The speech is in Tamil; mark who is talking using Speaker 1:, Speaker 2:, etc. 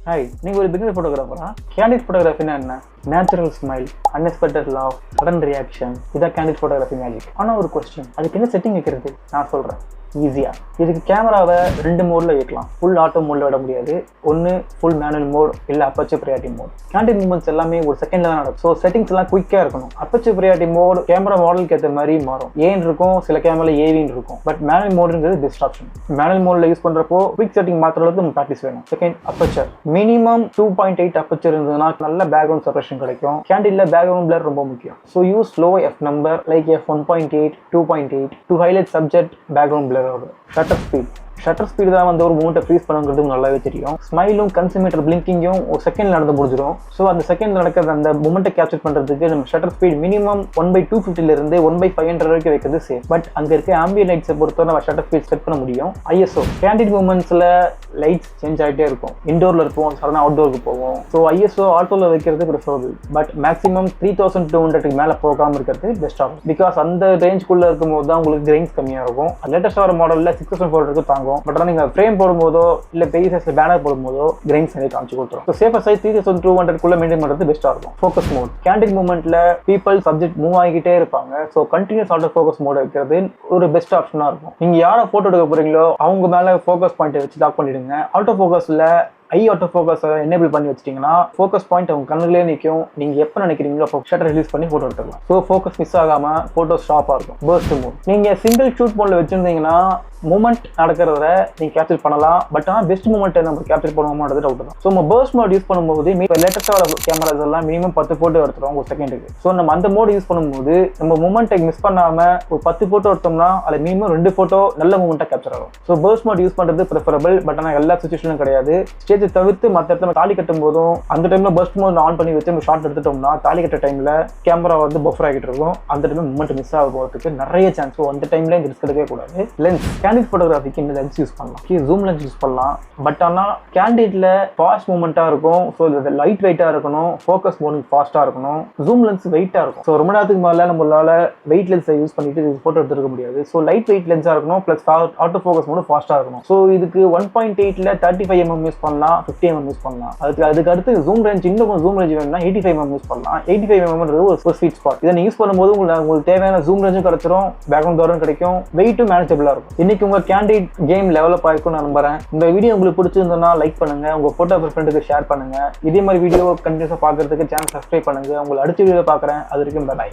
Speaker 1: ஹாய், நீங்கள் ஒரு பிகினர் ஃபோட்டோகிராஃபரா? கேண்டிட் ஃபோட்டோகிராஃபினா என்ன? Natural smile, unexpected love, sudden reaction, இதான் கேண்டிட் ஃபோட்டோகிராஃபி மேஜிக். ஆனால் ஒரு கொஸ்டின், அதுக்கு என்ன செட்டிங் வைக்கிறது? நான் சொல்கிறேன் ஈஸியாக. இதுக்கு கேமராவை 2 மோடில் வைக்கலாம். ஃபுல் ஆட்டோ மோடில் விட முடியாது. ஒன்று ஃபுல் மேனுவல் மோட், இல்லை aperture priority mode. Candid movements எல்லாமே ஒரு செகண்டில் தான் நடக்கும். ஸோ செட்டிங்ஸ் எல்லாம் குயிக்காக இருக்கணும். அப்பச்சர் ப்ரியாரிட்டி மோட் கேமரா மாடலுக்கு ஏற்ற மாதிரி மாறும். ஏன் இருக்கும், சில கேமராவில் ஏவின்னு இருக்கும். பட் மேனுவல் மோடுங்கிறது பெஸ்ட் ஆப்ஷன். மேனுவல் மோடில் யூஸ் பண்ணுறப்போ குயிக் செட்டிங் மாற்றுற அளவுக்கு நம்ம ப்ராக்டிஸ் வேணும். செகண்ட், அப்பச்சர் மினிமம் 2.8 அப்பச்சர் இருந்ததுன்னா நல்ல பேக்ரவுண்ட் செப்பரேஷன் கிடைக்கும். கேண்டிட்ல பேக்ரவுண்ட் பிளர் ரொம்ப முக்கியம். So use low F number like f1.8, 2.8 to highlight subject background blur. Shutter speed தான் வந்து ஒரு மூமெண்ட்டை ஃப்ரீஸ் பண்ணுங்கிறது நல்லாவே தெரியும். ஸ்மைலும் கன்சிமீட்டர் பிளிங்கிங்கும் ஒரு செகண்ட் நடந்து முடிஞ்சிடும். ஸோ அந்த செகண்ட் நடக்கிறது அந்த மூமெண்ட்டை கேப்சர் பண்ணுறதுக்கு நம்ம ஷட்டர் ஸ்பீட் மினிமம் 1/250 1/500 வரைக்கும் வைக்கிறது சேஃப். பட் அங்கே இருக்க ஆம்பியன் லைட்ஸை பொறுத்தவரை நம்ம ஷட்டர் ஸ்பீட் செட் பண்ண முடியும். ஐஎஸ்ஓ கேண்டிட் மூமெண்ட்ஸில் லைட்ஸ் சேஞ்ச் ஆகிட்டே இருக்கும். இண்டோரில் இருப்போம், சடனாக அவுட்டோருக்கு போவோம். ஸோ ஐஎஸ்ஓ ஆட்டோவில் வைக்கிறது ப்ரிஃபரபிள். பட் மேக்ஸிமம் 3200 மேலே போகாமல் இருக்கிறது பெஸ்ட் ஆகும். பிகாஸ் அந்த ரேஞ்சுக்குள்ளே இருக்கும்போது தான் உங்களுக்கு கிரெயின்ஸ் கம்மியாக இருக்கும். லேட்டஸ்ட் வர மாடலில் 6400 தாங்கும். பட் ஆனால் நீங்கள் ஃப்ரேம் போடும்போதோ இல்லை பெரிய சைஸ்ல பேனர் போடும்போதோ கிரெயின்ஸ் நிறைய காமிச்சு கொடுத்துரும். ஸோ சேஃபர் சைஸ் 3200 மெயின்டைன் பண்ணுறது பெஸ்ட்டாக இருக்கும். ஃபோக்கஸ் மோட் கேண்டிட் மூவ்மெண்ட்ல பீப்பிள் சப்ஜெக்ட் மூவ் ஆகிக்கிட்டே இருப்பாங்க. So continuous auto focus mode வைக்கிறது ஒரு பெஸ்ட் ஆப்ஷனாக இருக்கும். நீங்கள் யாரை ஃபோட்டோ எடுக்க போறீங்களோ அவங்க மேலே ஃபோக்கஸ் பாயிண்ட்டை வச்சு லாக் பண்ணிடுங்க. ஆட்டோ ஃபோக்கஸில் ஆட்டோ ஃபோக்கஸை எனேபிள் பண்ணி வச்சிட்டிங்கன்னா ஃபோக்கஸ் பாயிண்ட் அவங்க கண்ணுலேயே நிற்கும். நீங்கள் எப்போ நினைக்கிறீங்களோ அப்போ ஷட்டர் ரிலீஸ் பண்ணி ஃபோட்டோ எடுத்துக்கலாம். ஸோ ஃபோக்கஸ் மிஸ் ஆகாமல் ஃபோட்டோ ஸ்டாப்பாக இருக்கும். பர்ஸ்ட் மோட் நீங்கள் சிங்கிள் ஷூட் மோடில் வச்சுருந்தீங்கன்னா மூமெண்ட் நடக்கிறத நீங்கள் கேப்சர் பண்ணலாம். பட் ஆனால் பெஸ்ட் மூமெண்ட்டை நம்ம கேப்சர் பண்ணுவோம்ன்றது டவுட் தான். ஸோ நம்ம பர்ஸ்ட் மோட் யூஸ் பண்ணும்போது இப்போ லேட்டஸ்ட்டாக கேமராஸ் எல்லாம் மினிமம் 10 ஃபோட்டோ எடுத்துரும் ஒரு செகண்டுக்கு. ஸோ நம்ம அந்த மோட் யூஸ் பண்ணும்போது நம்ம மூமெண்ட்டை மிஸ் பண்ணாமல் ஒரு 10 ஃபோட்டோ எடுத்தோம்னா அதில் மினிமம் 2 ஃபோட்டோ நல்ல மூமெண்ட்டாக கேப்சர் ஆகும். ஸோ பர்ஸ்ட் மோட் யூஸ் பண்ணுறது ப்ரிஃபரபிள். பட் ஆனால் எல்லா சுச்சுவேஷனும் கிடையாது. ஸ்டேஜை தவிர்த்து மற்ற இடத்துல தாலி கட்டும் போதும் அந்த டைமில் பர்ஸ்ட் மோட் ஆன் பண்ணி வச்சு நம்ம ஷார்ட் எடுத்துட்டோம்னா தாலி கட்ட டைமில் கேமரா வந்து பஃபர் ஆகிட்டு இருக்கும். அந்த டைமில் மூமெண்ட் மிஸ் ஆக போகிறதுக்கு நிறைய சான்ஸ். ஸோ அந்த டைமில் இந்த ரிஸ்க் எடுக்கவே கூடாது. லென்ஸ் கேண்டிட் ஃபோட்டோகிராஃபிக்கு லென்ஸ் யூஸ் பண்ணலாம். ஜூம் லென்ஸ் யூஸ் பண்ணலாம். பட் ஆனால் கேண்டிட்ல ஃபாஸ்ட் மூமெண்ட்டாக இருக்கும். ஸோ இது லைட் வெயிட்டாக இருக்கணும். ஃபோக்கஸ் மோடிங் ஃபாஸ்ட்டாக இருக்கணும். ஜூம் லென்ஸ் வெயிட்டாக இருக்கும். ஸோ ரொம்ப நேரத்துக்கு மேலே நம்மளால வெயிட் லென்ஸை யூஸ் பண்ணிட்டு இது ஃபோட்டோ எடுத்துக்க முடியாது. ஸோ லைட் வெயிட் லென்ஸாக இருக்கணும். ப்ளஸ் ஆட்டோ ஃபோக்கஸ் மோடு ஃபாஸ்ட்டாக இருக்கணும். ஸோ இதுக்கு 1.8ல 35mm யூஸ் பண்ணலாம், 50mm யூஸ் பண்ணலாம். அதுக்கு அடுத்து ஜூம் ரேஞ்ச் இன்னும் கொஞ்சம் ஜூம் ரேஞ்ச் வேணும்னா 85mm யூஸ் பண்ணலாம். 85mm ஒரு ஸ்வீட் ஸ்பாட். இதை நீ யூஸ் பண்ணும்போது உங்களுக்கு தேவையான ஜூம் ரேஞ்சும் கிடைச்சிரும், பேக்ரவுண்ட் தூரம் கிடைக்கும், வெயிட்டும் மேனேஜபிளாக இருக்கும். இன்னைக்கு உங்க கேண்டிட் கேம் டெவலப் ஆயிருக்கும் நான் நம்புறேன். இந்த வீடியோ உங்களுக்கு பிடிச்சிருந்தா லைக் பண்ணுங்க, உங்க போட்டோ ஃப்ரெண்டுக்கு ஷேர் பண்ணுங்க. இதே மாதிரி வீடியோ கண்டினியூஸா பார்க்கறதுக்கு சேனல் சப்ஸ்கிரைப் பண்ணுங்க. உங்களை அடுத்த வீடியோ பார்க்குறேன். அது வரைக்கும் பை.